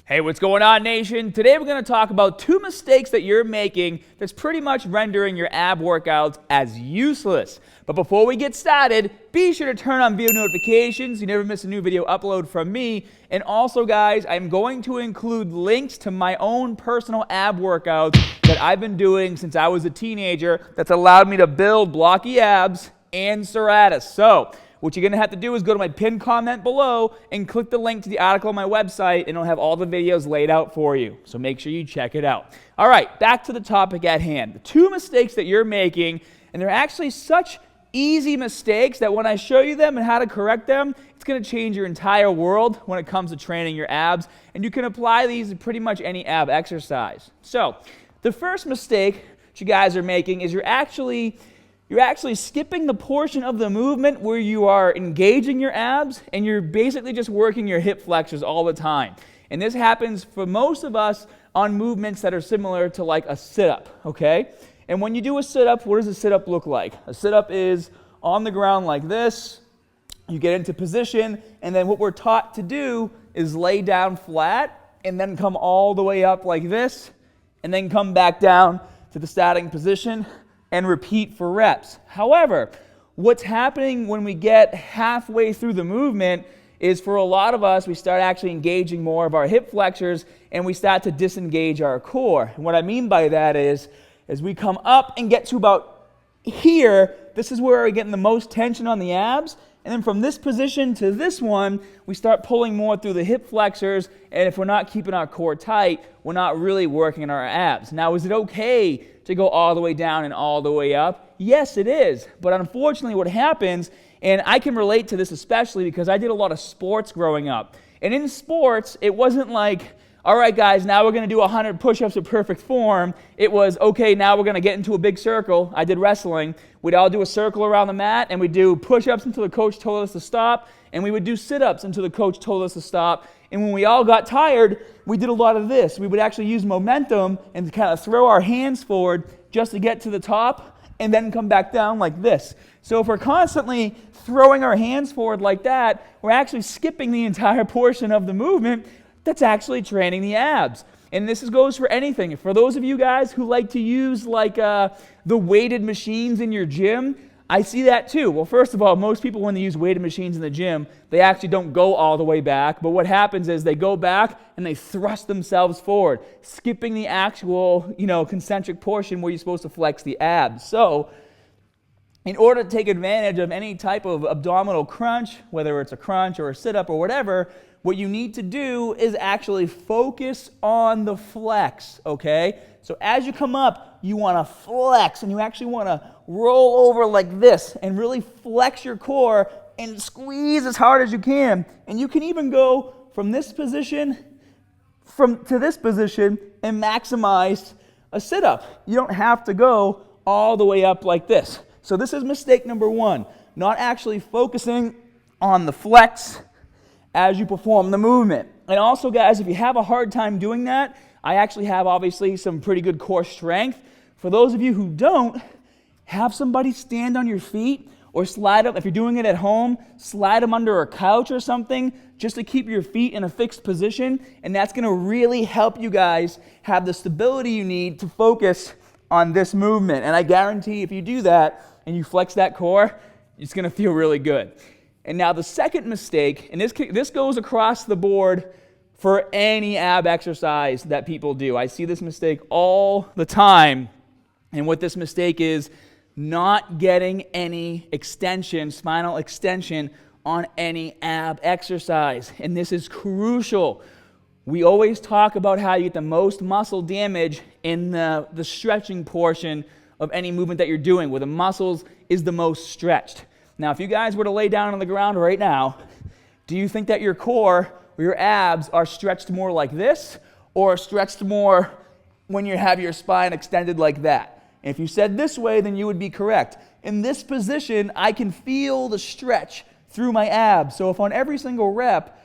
Hey, what's going on, nation? Today we're going to talk about 2 mistakes that you're making that's pretty much rendering your ab workouts as useless. But before we get started, be sure to turn on video notifications so you never miss a new video upload from me. And also, guys, I'm going to include links to my own personal ab workouts that I've been doing since I was a teenager that's allowed me to build blocky abs and serratus. So what you're going to have to do is go to my pinned comment below and click the link to the article on my website, and it'll have all the videos laid out for you. So make sure you check it out. All right, back to the topic at hand. The 2 mistakes that you're making, and they're actually such easy mistakes that when I show you them and how to correct them, it's going to change your entire world when it comes to training your abs, and you can apply these to pretty much any ab exercise. So the first mistake that you guys are making is you're actually skipping the portion of the movement where you are engaging your abs and you're basically just working your hip flexors all the time. And this happens for most of us on movements that are similar to like a sit-up, okay? And when you do a sit-up, what does a sit-up look like? A sit-up is on the ground like this. You get into position, and then what we're taught to do is lay down flat and then come all the way up like this and then come back down to the starting position and repeat for reps. However, what's happening when we get halfway through the movement is for a lot of us, we start actually engaging more of our hip flexors and we start to disengage our core. And what I mean by that is, as we come up and get to about here, this is where we're getting the most tension on the abs. And then from this position to this one, we start pulling more through the hip flexors, and if we're not keeping our core tight, we're not really working on our abs. Now, is it okay to go all the way down and all the way up? Yes, it is. But unfortunately, what happens, and I can relate to this especially because I did a lot of sports growing up. And in sports, it wasn't like, all right, guys, now we're going to do 100 push-ups at perfect form. It was, okay, now we're going to get into a big circle. I did wrestling. We'd all do a circle around the mat, and we'd do push-ups until the coach told us to stop, and we would do sit-ups until the coach told us to stop. And when we all got tired, we did a lot of this. We would actually use momentum and kind of throw our hands forward just to get to the top and then come back down like this. So if we're constantly throwing our hands forward like that, we're actually skipping the entire portion of the movement that's actually training the abs. And this goes for anything. For those of you guys who like to use like the weighted machines in your gym, I see that too. Well, first of all, most people when they use weighted machines in the gym, they actually don't go all the way back. But what happens is they go back and they thrust themselves forward, skipping the actual, concentric portion where you're supposed to flex the abs. So in order to take advantage of any type of abdominal crunch, whether it's a crunch or a sit-up or whatever, what you need to do is actually focus on the flex, okay? So as you come up, you want to flex, and you actually want to roll over like this and really flex your core and squeeze as hard as you can. And you can even go from this position to this position and maximize a sit-up. You don't have to go all the way up like this. So this is mistake number 1, not actually focusing on the flex as you perform the movement. And also, guys, if you have a hard time doing that, I actually have obviously some pretty good core strength. For those of you who don't, have somebody stand on your feet or slide up. If you're doing it at home, slide them under a couch or something just to keep your feet in a fixed position, and that's going to really help you guys have the stability you need to focus on this movement. And I guarantee if you do that and you flex that core, it's going to feel really good. And now the second mistake, and this goes across the board for any ab exercise that people do. I see this mistake all the time. And what this mistake is, not getting any extension, spinal extension on any ab exercise. And this is crucial. We always talk about how you get the most muscle damage in the stretching portion of any movement that you're doing, where the muscles is the most stretched. Now, if you guys were to lay down on the ground right now, do you think that your core or your abs are stretched more like this or stretched more when you have your spine extended like that? And if you said this way, then you would be correct. In this position, I can feel the stretch through my abs. So if on every single rep,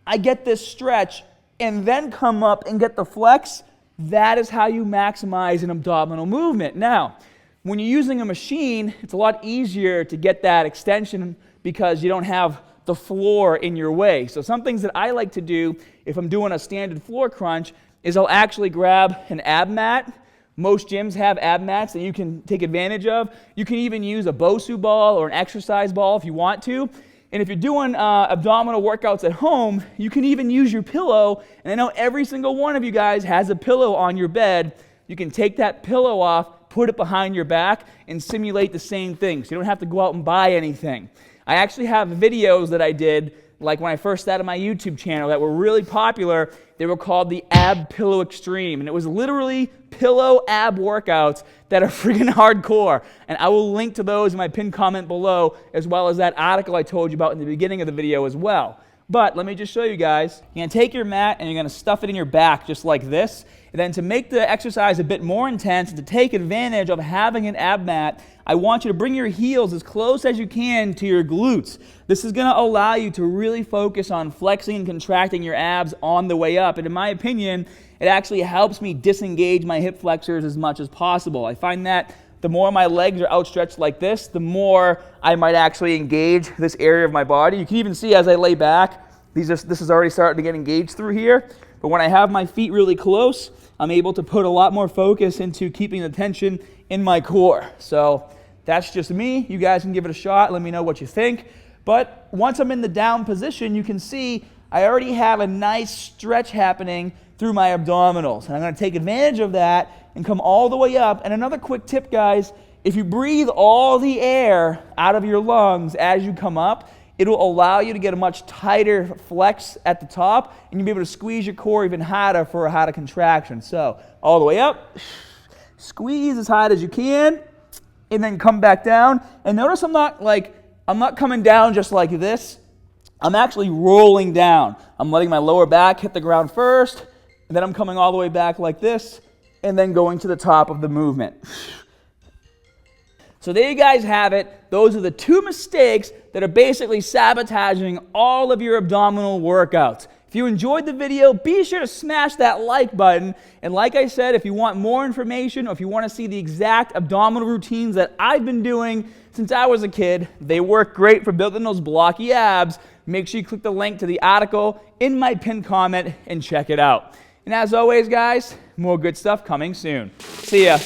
I get this stretch and then come up and get the flex, that is how you maximize an abdominal movement. Now, when you're using a machine, it's a lot easier to get that extension because you don't have the floor in your way. So some things that I like to do if I'm doing a standard floor crunch is I'll actually grab an ab mat. Most gyms have ab mats that you can take advantage of. You can even use a Bosu ball or an exercise ball if you want to. And if you're doing abdominal workouts at home, you can even use your pillow. And I know every single one of you guys has a pillow on your bed. You can take that pillow off, put it behind your back, and simulate the same thing. So you don't have to go out and buy anything. I actually have videos that I did, like when I first started my YouTube channel, that were really popular. They were called the Ab Pillow Extreme. And it was literally pillow ab workouts that are freaking hardcore. And I will link to those in my pinned comment below, as well as that article I told you about in the beginning of the video as well. But let me just show you guys. You're going to take your mat and you're going to stuff it in your back just like this. And then to make the exercise a bit more intense and to take advantage of having an ab mat, I want you to bring your heels as close as you can to your glutes. This is going to allow you to really focus on flexing and contracting your abs on the way up. And in my opinion, it actually helps me disengage my hip flexors as much as possible. I find that the more my legs are outstretched like this, the more I might actually engage this area of my body. You can even see as I lay back, this is already starting to get engaged through here. But when I have my feet really close, I'm able to put a lot more focus into keeping the tension in my core. So that's just me. You guys can give it a shot. Let me know what you think. But once I'm in the down position, you can see I already have a nice stretch happening through my abdominals. And I'm going to take advantage of that and come all the way up. And another quick tip, guys, if you breathe all the air out of your lungs as you come up, it'll allow you to get a much tighter flex at the top, and you'll be able to squeeze your core even harder for a harder contraction. So all the way up, squeeze as hard as you can, and then come back down. And notice I'm not coming down just like this. I'm actually rolling down. I'm letting my lower back hit the ground first, and then I'm coming all the way back like this, and then going to the top of the movement. So there you guys have it. Those are the 2 mistakes that are basically sabotaging all of your abdominal workouts. If you enjoyed the video, be sure to smash that like button. And like I said, if you want more information or if you want to see the exact abdominal routines that I've been doing since I was a kid, they work great for building those blocky abs. Make sure you click the link to the article in my pinned comment and check it out. And as always, guys, more good stuff coming soon. See ya.